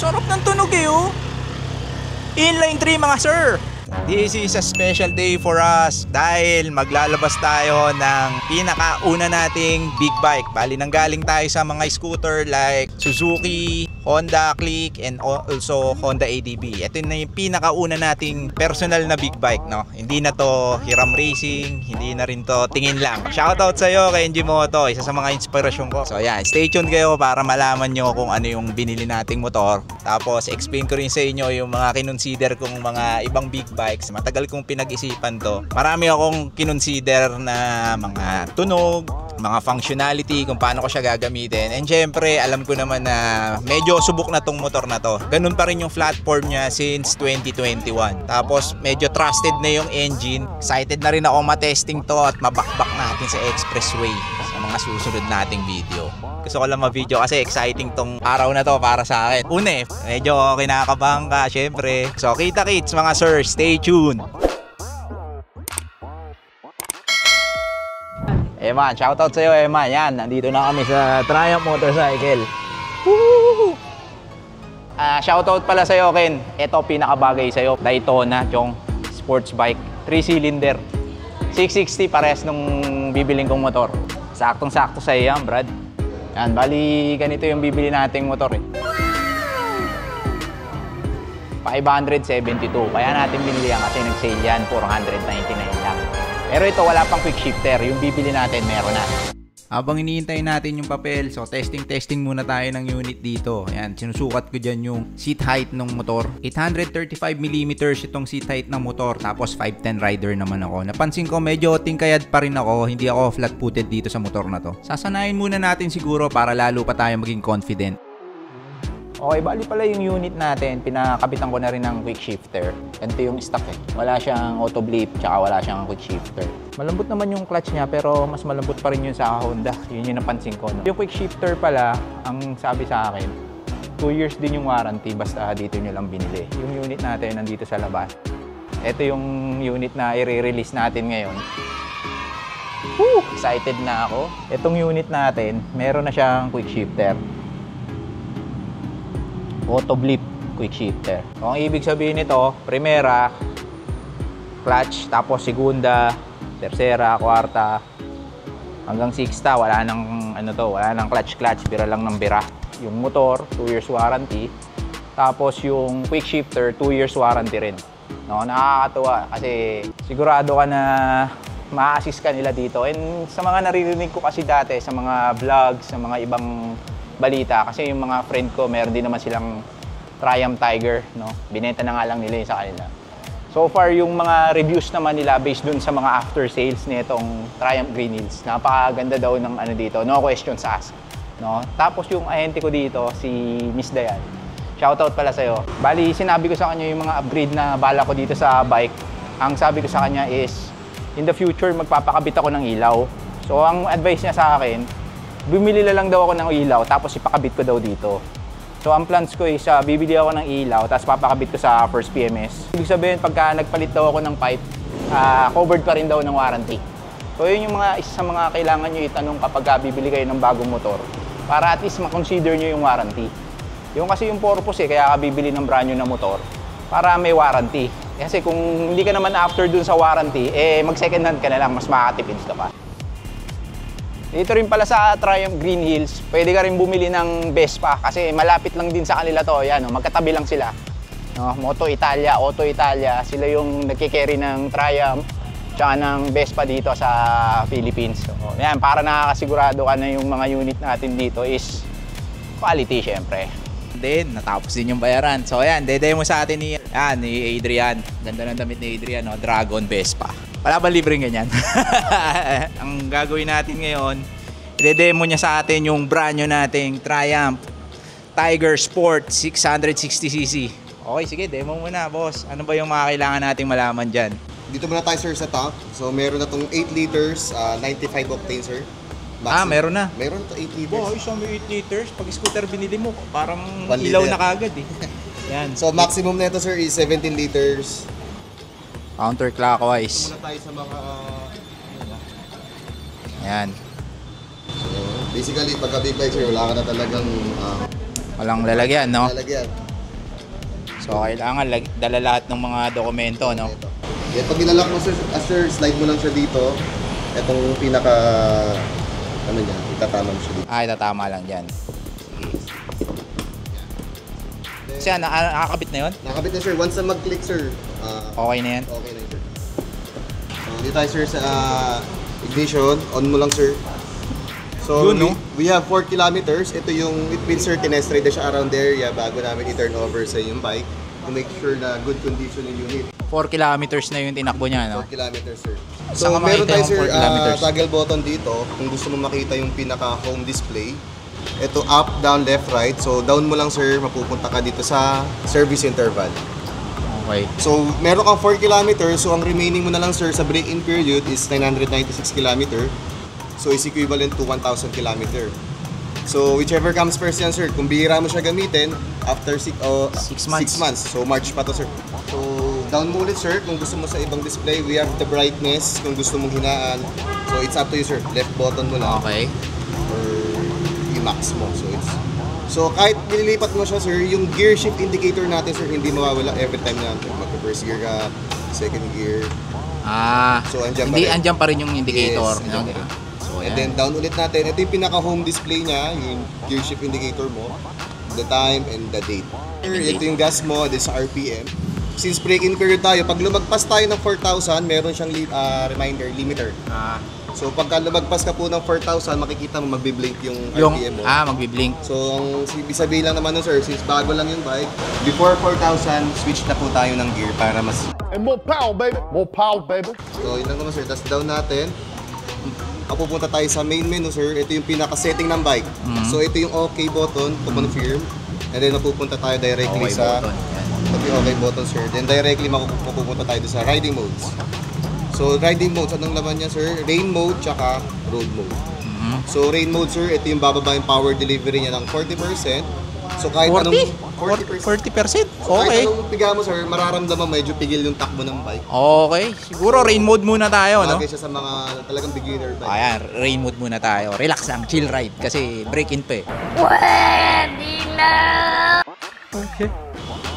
Sarap ng tunog eh oh. Inline 3 mga sir. This is a special day for us dahil maglalabas tayo ng pinakauna nating big bike. Bali nanggaling tayo sa mga scooter like Suzuki, Honda Click, and also Honda ADB. Ito na yung pinakauna nating personal na big bike, no? Hindi na to hiram racing, hindi na rin to tingin lang. Shoutout sa'yo kay NG Moto, isa sa mga inspirasyon ko. So yan, stay tuned kayo para malaman nyo kung ano yung binili nating motor. Tapos explain ko rin sa inyo yung mga kinonsider kong mga ibang big bikes. Matagal kong pinag-isipan to. Marami akong kinonsider na mga tunog, mga functionality, kung paano ko siya gagamitin. And syempre, alam ko naman na medyo subok na tong motor na to. Ganun pa rin yung platform niya since 2021. Tapos medyo trusted na yung engine. Excited na rin ako matesting to at mabakbak natin sa expressway sa mga susunod nating video. Gusto ko lang ma-video kasi exciting tong araw na to para sa akin. Una medyo kinakabahan ka syempre. So kita-kits mga sir, stay tuned. Eman, shoutout sa'yo Eman. Yan, nandito na kami sa Triumph Motorcycle. Woo! Shoutout pala sa'yo Ken. Ito pinakabagay sa'yo. Daytona, yung sports bike. 3-cylinder. 660 pares nung bibiling kong motor. Saktong-sakto sa'yo yan, Brad. Yan, bali ganito yung bibili nating motor eh. 572. Kaya natin binili yan kasi nag-sale yan. 499 lang. Pero ito wala pang quick shifter. Yung bibili natin meron na. Habang iniintay natin yung papel, so testing muna tayo ng unit dito. Ayan, sinusukat ko dyan yung seat height ng motor. 835mm itong seat height ng motor. Tapos 510 rider naman ako. Napansin ko medyo tingkayad pa rin ako. Hindi ako flat-footed dito sa motor na to. Sasanayin muna natin siguro para lalo pa tayo maging confident. Okay, bali pala yung unit natin, pinakabitan ko na rin ng quick shifter. Ganito yung stock eh. Wala siyang auto blip, tsaka wala siyang quick shifter. Malambot naman yung clutch niya, pero mas malambot pa rin yun sa Honda. Yun yung napansin ko. No? Yung quick shifter pala, ang sabi sa akin, 2 years din yung warranty, basta dito nyo lang binili. Yung unit natin nandito sa labas. Ito yung unit na i-release natin ngayon. Woo! Excited na ako. Itong unit natin, meron na siyang quick shifter. Auto blip quick shifter. So, ang ibig sabihin nito, primera, clutch, tapos segunda, tercera, kwarta, hanggang sixta, wala nang ano to, wala nang clutch, bira lang ng bira. Yung motor, 2 years warranty. Tapos yung quick shifter, 2 years warranty rin. No, nakakatuwa kasi sigurado ka na ma-assist ka nila dito. And sa mga naririnig ko kasi dati, sa mga vlogs, sa mga ibang balita, kasi yung mga friend ko meron din naman silang Triumph Tiger, no? Binenta na nga lang nila yung sa kanila. So far yung mga reviews naman nila based dun sa mga after sales nitong Triumph Green Hills, napakaganda daw ng ano dito, no questions asked, no? Tapos yung ahente ko dito si Miss Dayan, shoutout pala sa'yo. Bali sinabi ko sa kanya yung mga upgrade na bala ko dito sa bike. Ang sabi ko sa kanya is in the future magpapakabit ako ng ilaw. So ang advice niya sa akin, bumili na lang daw ako ng ilaw tapos ipakabit ko daw dito. So ang plans ko is bibili ako ng ilaw tapos papakabit ko sa first PMS. Ibig sabihin pagka nagpalit daw ako ng pipe, covered pa rin daw ng warranty. So yun yung mga isa sa mga kailangan nyo itanong kapag bibili kayo ng bagong motor para at least ma-consider nyo yung warranty. Yung kasi yung purpose kaya ka bibili ng brand new na motor para may warranty. Kasi kung hindi ka naman after dun sa warranty, mag second hand ka na lang, mas makakatipid ka pa. Dito rin pala sa Triumph Green Hills, pwede ka rin bumili ng Vespa kasi malapit lang din sa kanila to. Yan, magkatabi lang sila. No, Moto Italia, Auto Italia, sila yung nagkikerry ng Triumph tsaka ng Vespa dito sa Philippines. So, yan, para nakakasigurado ka na yung mga unit natin dito is quality syempre. Then, natapos din yung bayaran. So yan, dede mo sa atin ni Adrian. Ganda ng damit ni Adrian, no? Dragon Vespa. Wala ba libreng ganyan? Ang gagawin natin ngayon, i-demo niya sa atin yung brand new nating Triumph Tiger Sport 660cc. Okay, sige, demo muna, boss. Ano ba yung mga kailangan nating malaman dyan? Dito muna tayo, sir, sa tank. So, meron na itong 8 liters, 95 octane, sir. Maximum. Meron na? Meron ito, 8 liters. Wow, isang 8 liters. Pag scooter binili mo, parang ilaw na kagad eh. Yan. So, maximum na ito, sir, is 17 liters. Counterclockwise. Muna tayo sa mga... Yan. So, basically, pagka big bike, sir, wala ka na talagang... walang lalagyan, no? Lalagyan. So, kailangan dala lahat ng mga dokumento, no? Ito. Yan, pag nilalak mo sir, slide mo lang siya dito. Itong pinaka, ano niya, itatama mo siya dito. Ah, itatama lang dyan. Siya, nakakabit na yun? Nakakabit na sir. Once na mag-click sir, Okay na yan? okay na yun sir. So, dito tayo sir sa ignition. On mo lang sir. So, Yun, no? we have 4 kilometers. Ito yung, it means sir, tinestride na siya around the area bago namin i-turn over sa yung bike to make sure na good condition yung unit. 4 kilometers na yung tinakbo niya, no? 4 kilometers sir. Saan ka So, meron makita tayo yung sir, 4 kilometers? toggle button dito kung gusto mo makita yung pinaka home display. Ito up, down, left, right. So, down mo lang sir, mapupunta ka dito sa service interval. Okay. So, meron kang 4 kilometers. So, ang remaining mo na lang sir sa break-in period is 996 kilometer. So, is equivalent to 1,000 kilometer. So, whichever comes first yan sir. Kung bihira mo siya gamitin, after 6 months. months. So, March pa to sir. So, down mo ulit sir. Kung gusto mo sa ibang display, we have the brightness. Kung gusto mong hinaan. So, it's up to you sir. Left button mo lang. Okay. Or i-max mo. So kahit nililipat mo siya sir, yung gear shift indicator natin sir, hindi mawawala every time na mag-first gear ka, second gear. Ah, So, andyan pa hindi rin. andyan pa rin yung indicator. Yes, andyan Okay. pa rin. So, And yan. then down ulit natin, ito yung pinaka-home display niya, yung gear shift indicator mo, the time and the date. Ito yung gas mo, this RPM. Since break-in period tayo, pag lumagpas tayo ng 4,000, meron siyang reminder, limiter. So pagka lumagpas ka po ng 4,000, makikita mo magbi-blink yung RPM mo. Magbi-blink. So ang ibig sabihin lang naman nun sir, since bago lang yung bike, before 4,000, switch na po tayo ng gear para mas... And more power, baby. More power, baby. So yun lang naman sir, tas down natin. Pupunta tayo sa main menu sir, ito yung pinaka-setting ng bike. So ito yung OK button to confirm. And then mapupunta tayo directly Okay sa... button. Yan. Ito yung OK button sir. Then directly mapupunta tayo sa riding modes. So riding modes, anong laman niya sir? Rain mode tsaka road mode. So rain mode sir, ito yung bababa yung power delivery niya ng 40%. So kahit 40? anong 40%? So Okay. kahit anong piga mo sir, mararamdaman medyo pigil yung takbo ng bike. Okay. Siguro rain mode muna tayo, no? Bagay siya sa mga talagang beginner bike. Ayan, rain mode muna tayo. Relax lang, chill ride kasi break-in pa eh.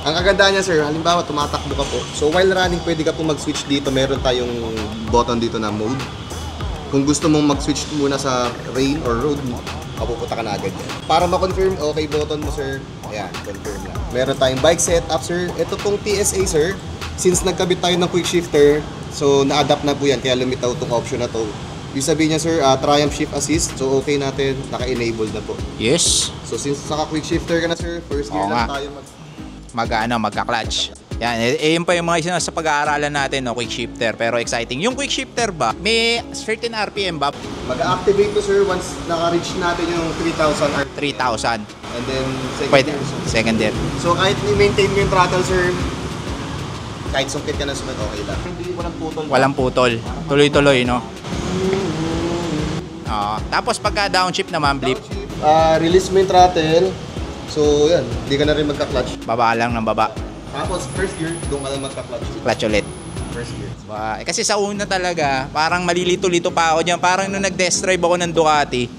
Ang kagandahan niya sir, halimbawa tumatakbo ka po. So while running, pwede ka po mag-switch dito. Meron tayong button dito na mode. Kung gusto mong mag-switch muna sa rain or road, mapupunta ka na agad yan. Para ma-confirm, okay button mo sir. Ayan, confirm lang. Meron tayong bike setup sir. Ito pong TSA sir, since nagkabit tayo ng quick shifter, so na-adapt na po yan. Kaya lumitaw itong option na to. Yung sabihin niya sir, Triumph Shift Assist. So okay natin, naka-enable na po. Yes. So since naka-quick shifter ka na sir, first gear Oo lang nga. tayo Magka-clutch. Yan, yun pa yung mga isa sa pag-aaralan natin, no, quick shifter. Pero exciting. Yung quick shifter ba, may certain RPM ba? Mag-activate to sir once naka-reach natin yung 3,000 RPM. 3,000. And then second Pwede. gear. Second gear. So kahit i-maintain mo yung throttle sir, kahit sungkit ka na sunod, okay lang. Hindi walang putol. Walang putol. Tuloy-tuloy, no? Tapos pagka downshift naman, blip, Release mo yung throttle. So yan, hindi ka na rin magka-clutch. baba lang ng baba. Tapos first gear, doon ka lang magka-clutch. Clutch ulit. First gear. Kasi sa una talaga, parang malilito-lito pa ako dyan. Parang nung nag-test drive ako ng Ducati,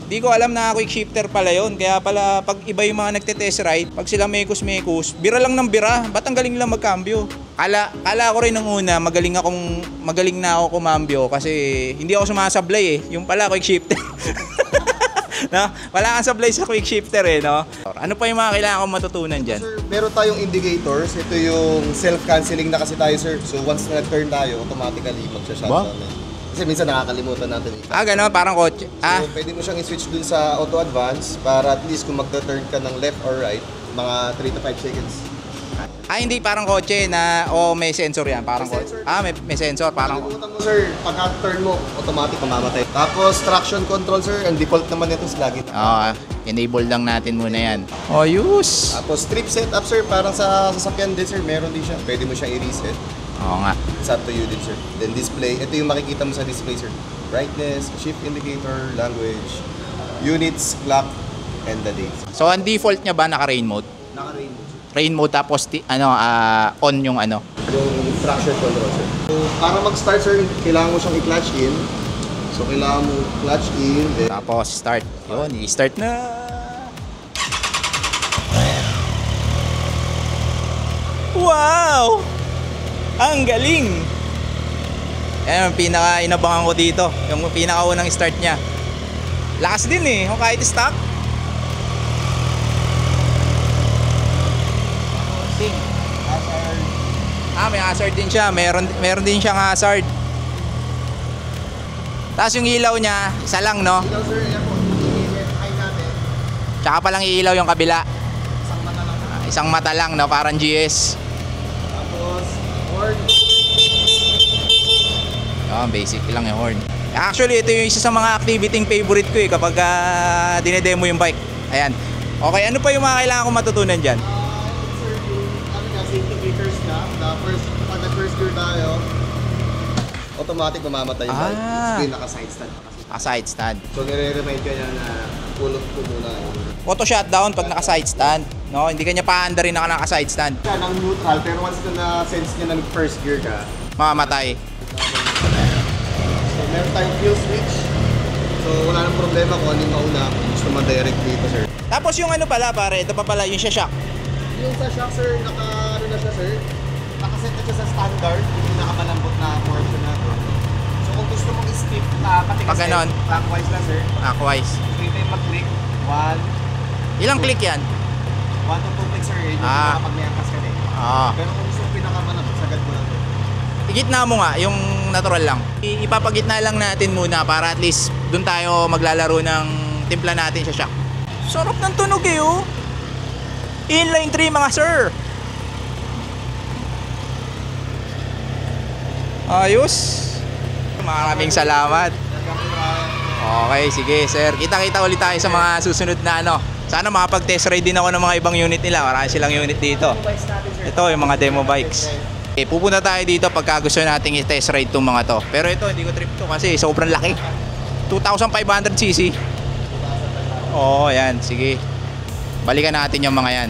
di ko alam na quick shifter pala yun. Kaya pala, pag iba yung mga nagte-test ride, pag sila mekos-mekos, bira lang ng bira. Ba't ang galing lang magkambyo? Kala ko rin nung una, magaling na ako kumambyo kasi hindi ako sumasablay eh. Yung pala, quick shifter. No? Wala kang sablay sa quick shifter eh, no? Ano pa yung mga kailangan kong matutunan dyan? Sir, meron tayong indicators. Ito yung self-canceling na kasi tayo sir. So once na nag-turn tayo, automatically mag-shutdown na. Kasi minsan nakakalimutan natin. Gano'n, parang kotse. So pwede mo siyang i-switch dun sa auto advance para at least kung magta-turn ka ng left or right, mga 3 to 5 seconds. Hindi parang kotse na may sensor yan, parang May kotse. sensor. May sensor, parang Kalimutan mo sir, pagka-turn mo, automatic mamamatay. Tapos traction control sir, ang default naman nito is lagi. enable lang natin muna yan. Ayos! Tapos trip setup sir, parang sa sasakyan din sir, meron din siya. Pwede mo siyang i-reset. Oo nga. It's up to you din sir. Then display, ito yung makikita mo sa display sir. Brightness, shift indicator, language, units, clock, and the date. So ang default niya ba naka-rain mode? Naka-rain mode sir. Rain mode tapos on yung ano. Yung traction control sir. So para mag-start sir, kailangan mo siyang i-clutch in. So kailangan mo clutch in, then Tapos start. Yun, i-start na. Wow! Ang galing! Yan yung pinaka-inabangan ko dito. Yung pinaka-unang start niya. Lakas din eh, kung kahit stock. Hazard. May hazard din siya. Meron din siyang hazard. Tapos yung ilaw niya, isa lang, no? Ilaw sir, yan po. I natin. Tsaka palang iilaw yung kabila. Isang mata lang. Isang mata lang, no? Parang GS. Tapos, horn. Basic lang yung horn. Actually, ito yung isa sa mga activity favorite ko eh kapag dinedemo yung bike. Ayan. Okay, ano pa yung mga kailangan kong matutunan dyan? Sir, yung safety breakers na. Pag nag-first gear tayo, automatic mamamatay yung bike. Screen naka-side stand pa kasi. Side stand. So, nire-remind ka niya na pulot ko muna. Auto shutdown pag naka-side stand. No, hindi kanya paanda rin na naka-side stand. Siya ng neutral, pero once na sense niya ng first gear ka, Mamamatay. so, meron tayong fuel switch. So, wala nang problema kung ano yung mauna. Kung gusto man-direct dito, sir. Tapos yung ano pala pare, ito pa pala yung shock. Yung sa shock, sir, ano na siya, sir? Nakaset na siya sa standard, yung pinakamalambot na portion na to. So, kung gusto mong i-skip pati Pag ganon. clockwise lang, sir. Clockwise. Free time mag-click. 1, Ilang click yan? 1 to 2 clicks, sir. Yun yung kapag may angkas ka din. Pero kung gusto mong pinakamalambot, sagad mo lang, sir. Igitna mo nga, yung natural lang. Ipapagitna lang natin muna para at least doon tayo maglalaro ng timpla natin sa shock. Sarap ng tunog eh oh. Inline 3 mga sir. Ayos. Maraming salamat. Okay, sige sir. Kita-kita ulit tayo sa mga susunod na ano. Sana makapag-test ride din ako ng mga ibang unit nila. Marami silang unit dito. Ito yung mga demo bikes. Pupunta tayo dito pagka gusto nating i-test ride itong mga to. Pero ito, hindi ko trip to kasi sobrang laki. 2,500cc. Oo, yan. Sige. Balikan natin yung mga yan.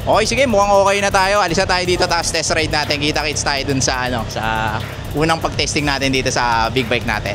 Okay, sige. Mukhang okay na tayo. Alis na tayo dito tapos test ride natin. Kita-kits tayo dun sa, sa unang pag-testing natin dito sa big bike natin.